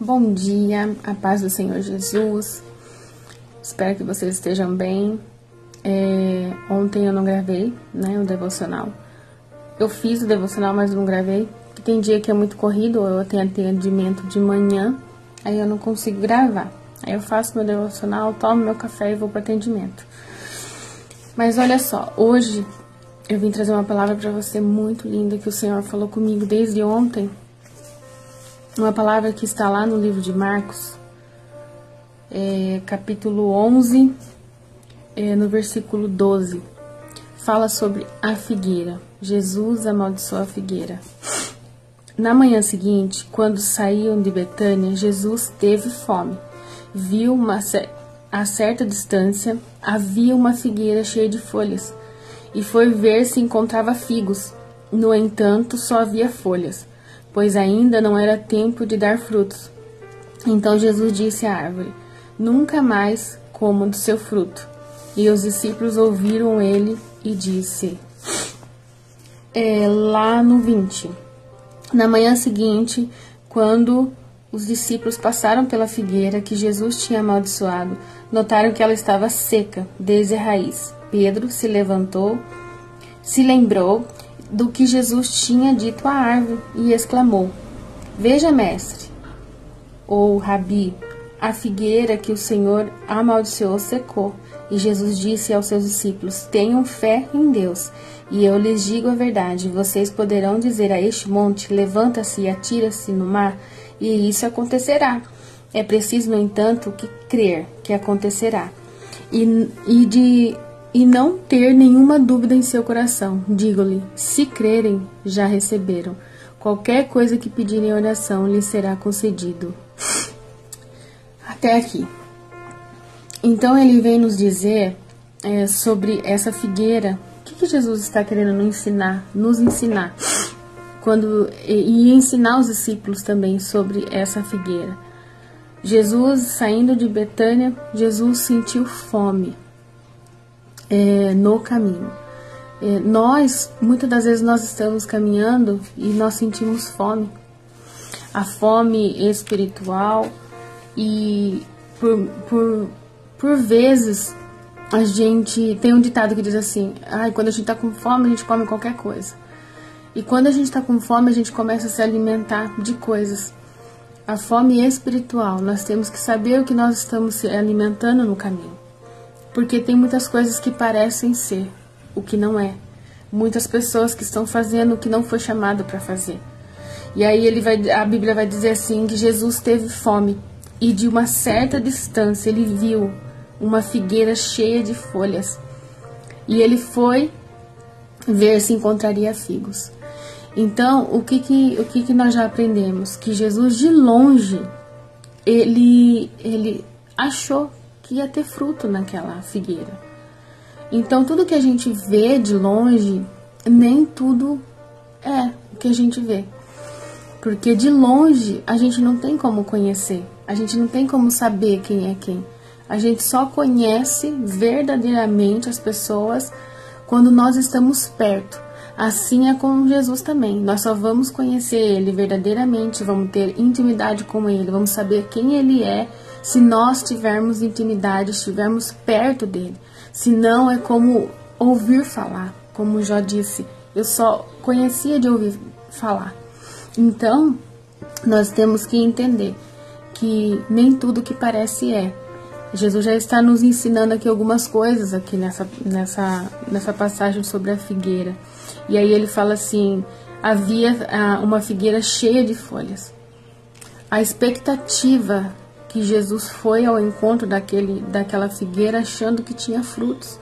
Bom dia, a paz do Senhor Jesus. Espero que vocês estejam bem. Ontem eu não gravei, o devocional. Eu fiz o devocional, mas não gravei. Porque tem dia que é muito corrido, ou eu tenho atendimento de manhã, aí eu não consigo gravar. Aí eu faço meu devocional, tomo meu café e vou para atendimento. Mas olha só, hoje eu vim trazer uma palavra para você muito linda que o Senhor falou comigo desde ontem. Uma palavra que está lá no livro de Marcos, capítulo 11, no versículo 12. Fala sobre a figueira. Jesus amaldiçoou a figueira. Na manhã seguinte, quando saíam de Betânia, Jesus teve fome. Viu a certa distância, havia uma figueira cheia de folhas, e foi ver se encontrava figos. No entanto, só havia folhas, pois ainda não era tempo de dar frutos. Então Jesus disse à árvore: nunca mais coma do seu fruto. E os discípulos ouviram ele e disse, lá no 20, na manhã seguinte, quando os discípulos passaram pela figueira que Jesus tinha amaldiçoado, notaram que ela estava seca desde a raiz. Pedro se levantou, se lembrou do que Jesus tinha dito à árvore e exclamou: veja, mestre, ou rabi, a figueira que o Senhor amaldiçoou secou. E Jesus disse aos seus discípulos: tenham fé em Deus. E eu lhes digo a verdade, vocês poderão dizer a este monte: levanta-se e atira-se no mar, e isso acontecerá. É preciso, no entanto, crer que acontecerá. E não ter nenhuma dúvida em seu coração. Digo-lhe, se crerem, já receberam. Qualquer coisa que pedirem em oração lhes será concedido. Até aqui. Então ele vem nos dizer sobre essa figueira. O que Jesus está querendo nos ensinar? E ensinar os discípulos também sobre essa figueira. Jesus, saindo de Betânia, Jesus sentiu fome no caminho. Muitas das vezes nós estamos caminhando e nós sentimos fome. A fome espiritual, e por vezes a gente tem um ditado que diz assim: quando a gente está com fome a gente come qualquer coisa. E quando a gente está com fome a gente começa a se alimentar de coisas. A fome espiritual, nós temos que saber o que nós estamos se alimentando no caminho. Porque tem muitas coisas que parecem ser o que não é. Muitas pessoas que estão fazendo o que não foi chamado para fazer. E aí a Bíblia vai dizer assim, que Jesus teve fome. E de uma certa distância ele viu uma figueira cheia de folhas. E ele foi ver se encontraria figos. Então, o que nós já aprendemos? Que Jesus, de longe, ele achou que ia ter fruto naquela figueira. Então, tudo que a gente vê de longe, nem tudo é o que a gente vê. Porque de longe, a gente não tem como conhecer. A gente não tem como saber quem é quem. A gente só conhece verdadeiramente as pessoas quando nós estamos perto. Assim é com Jesus também. Nós só vamos conhecer Ele verdadeiramente, vamos ter intimidade com Ele, vamos saber quem Ele é, se nós tivermos intimidade, estivermos perto dEle. Se não, é como ouvir falar. Como Jó disse, eu só conhecia de ouvir falar. Então, nós temos que entender que nem tudo que parece é. Jesus já está nos ensinando aqui algumas coisas aqui nessa passagem sobre a figueira. E aí ele fala assim, havia uma figueira cheia de folhas. A expectativa que Jesus foi ao encontro daquela figueira achando que tinha frutos.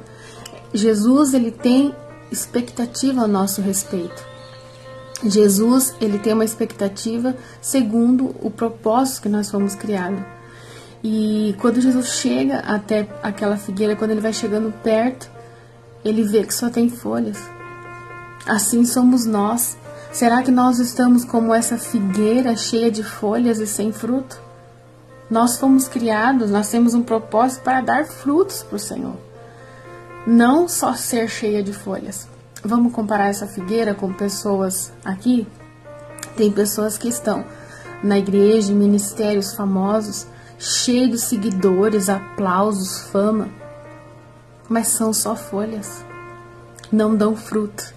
Jesus, ele tem expectativa ao nosso respeito. Jesus, ele tem uma expectativa segundo o propósito que nós fomos criados. E quando Jesus chega até aquela figueira, quando ele vai chegando perto, ele vê que só tem folhas. Assim somos nós. Será que nós estamos como essa figueira cheia de folhas e sem fruto? Nós fomos criados, nós temos um propósito para dar frutos para o Senhor. Não só ser cheia de folhas. Vamos comparar essa figueira com pessoas aqui? Tem pessoas que estão na igreja, em ministérios famosos, cheios de seguidores, aplausos, fama, mas são só folhas, não dão fruto.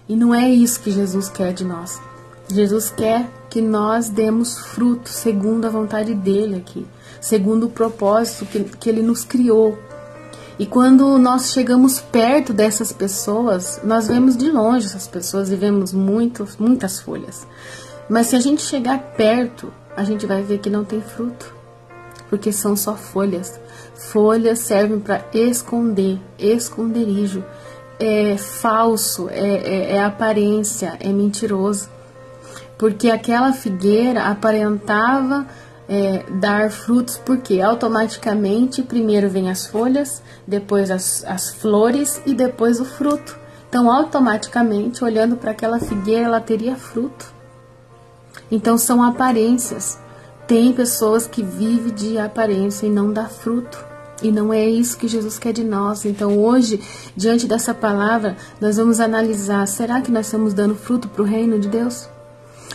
E não é isso que Jesus quer de nós. Jesus quer que nós demos fruto segundo a vontade dele aqui, segundo o propósito que ele nos criou. E quando nós chegamos perto dessas pessoas, nós vemos de longe essas pessoas e vemos muitas folhas. Mas se a gente chegar perto, a gente vai ver que não tem fruto, porque são só folhas. Folhas servem para esconder, esconderijo. É falso, é aparência, é mentiroso. Porque aquela figueira aparentava dar frutos, porque automaticamente primeiro vem as folhas, depois as flores e depois o fruto. Então automaticamente, olhando para aquela figueira, ela teria fruto. Então são aparências. Tem pessoas que vivem de aparência e não dá fruto. E não é isso que Jesus quer de nós. Então hoje, diante dessa palavra, nós vamos analisar, será que nós estamos dando fruto para o reino de Deus?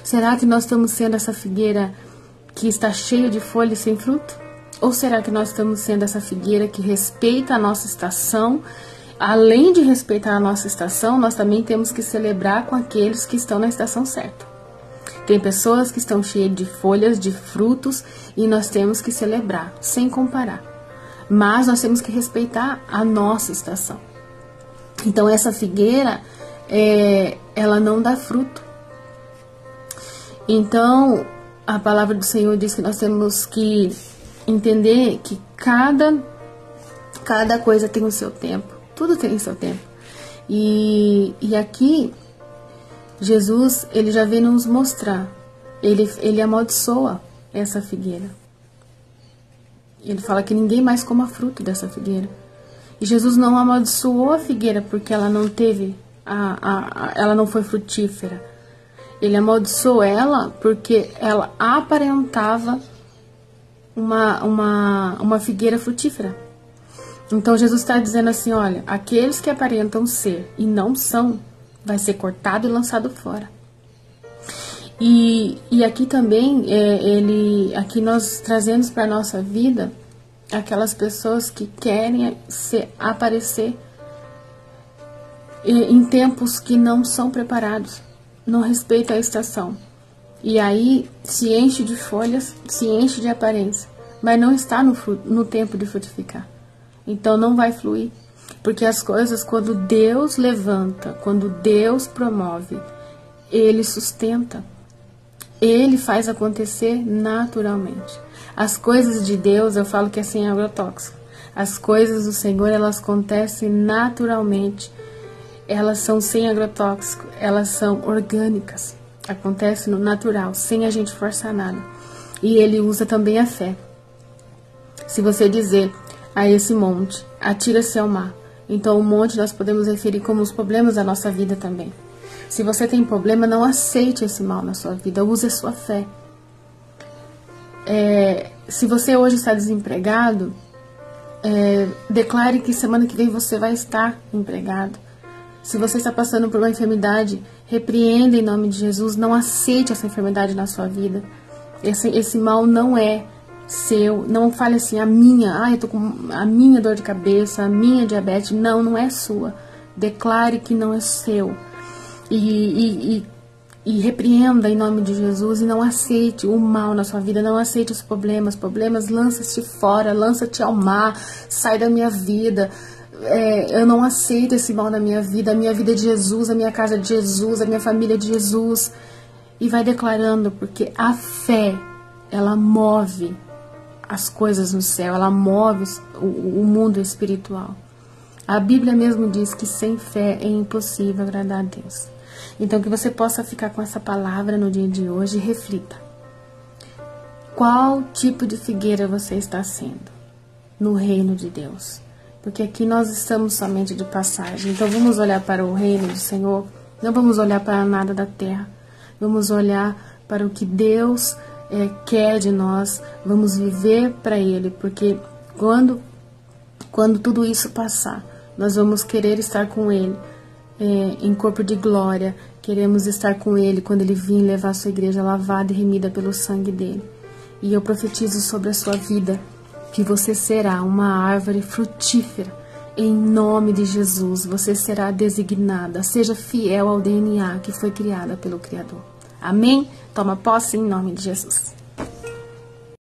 Será que nós estamos sendo essa figueira que está cheia de folhas sem fruto? Ou será que nós estamos sendo essa figueira que respeita a nossa estação? Além de respeitar a nossa estação, nós também temos que celebrar com aqueles que estão na estação certa. Tem pessoas que estão cheias de folhas, de frutos, e nós temos que celebrar, sem comparar. Mas nós temos que respeitar a nossa estação. Então essa figueira, ela não dá fruto. Então a palavra do Senhor diz que nós temos que entender que cada coisa tem o seu tempo. Tudo tem o seu tempo. E aqui Jesus, ele já vem nos mostrar. Ele amaldiçoa essa figueira. Ele fala que ninguém mais coma fruto dessa figueira. E Jesus não amaldiçoou a figueira porque ela não teve, ela não foi frutífera. Ele amaldiçoou ela porque ela aparentava uma figueira frutífera. Então Jesus está dizendo assim, olha, aqueles que aparentam ser e não são, vai ser cortado e lançado fora. E aqui também, aqui nós trazemos para a nossa vida aquelas pessoas que querem aparecer em tempos que não são preparados, não respeitam a estação. E aí se enche de folhas, se enche de aparência, mas não está no tempo de frutificar. Então não vai fluir. Porque as coisas, quando Deus levanta, quando Deus promove, Ele sustenta. Ele faz acontecer naturalmente. As coisas de Deus, eu falo que é sem agrotóxico. As coisas do Senhor, elas acontecem naturalmente. Elas são sem agrotóxico, elas são orgânicas. Acontece no natural, sem a gente forçar nada. E Ele usa também a fé. Se você dizer a esse monte, atira-se ao mar. Então o monte nós podemos referir como os problemas da nossa vida também. Se você tem problema, não aceite esse mal na sua vida, use a sua fé. Se você hoje está desempregado, declare que semana que vem você vai estar empregado. Se você está passando por uma enfermidade, repreenda em nome de Jesus, não aceite essa enfermidade na sua vida. Esse mal não é seu, não fale assim, eu tô com a minha dor de cabeça, a minha diabetes, não é sua. Declare que não é seu. E repreenda em nome de Jesus e não aceite o mal na sua vida, não aceite os problemas, lança-te fora, lança-te ao mar, sai da minha vida. Eu não aceito esse mal na minha vida, a minha vida é de Jesus, a minha casa é de Jesus, a minha família é de Jesus. E vai declarando, porque a fé, ela move as coisas no céu, ela move o mundo espiritual. A Bíblia mesmo diz que sem fé é impossível agradar a Deus. Então que você possa ficar com essa palavra no dia de hoje e reflita. Qual tipo de figueira você está sendo no reino de Deus? Porque aqui nós estamos somente de passagem. Então vamos olhar para o reino do Senhor, não vamos olhar para nada da terra. Vamos olhar para o que Deus quer de nós, vamos viver para Ele, porque quando tudo isso passar, nós vamos querer estar com Ele em corpo de glória, Queremos estar com Ele quando Ele vir levar a sua igreja lavada e remida pelo sangue dele. E eu profetizo sobre a sua vida que você será uma árvore frutífera. Em nome de Jesus, você será designada. Seja fiel ao DNA que foi criada pelo Criador. Amém? Toma posse em nome de Jesus.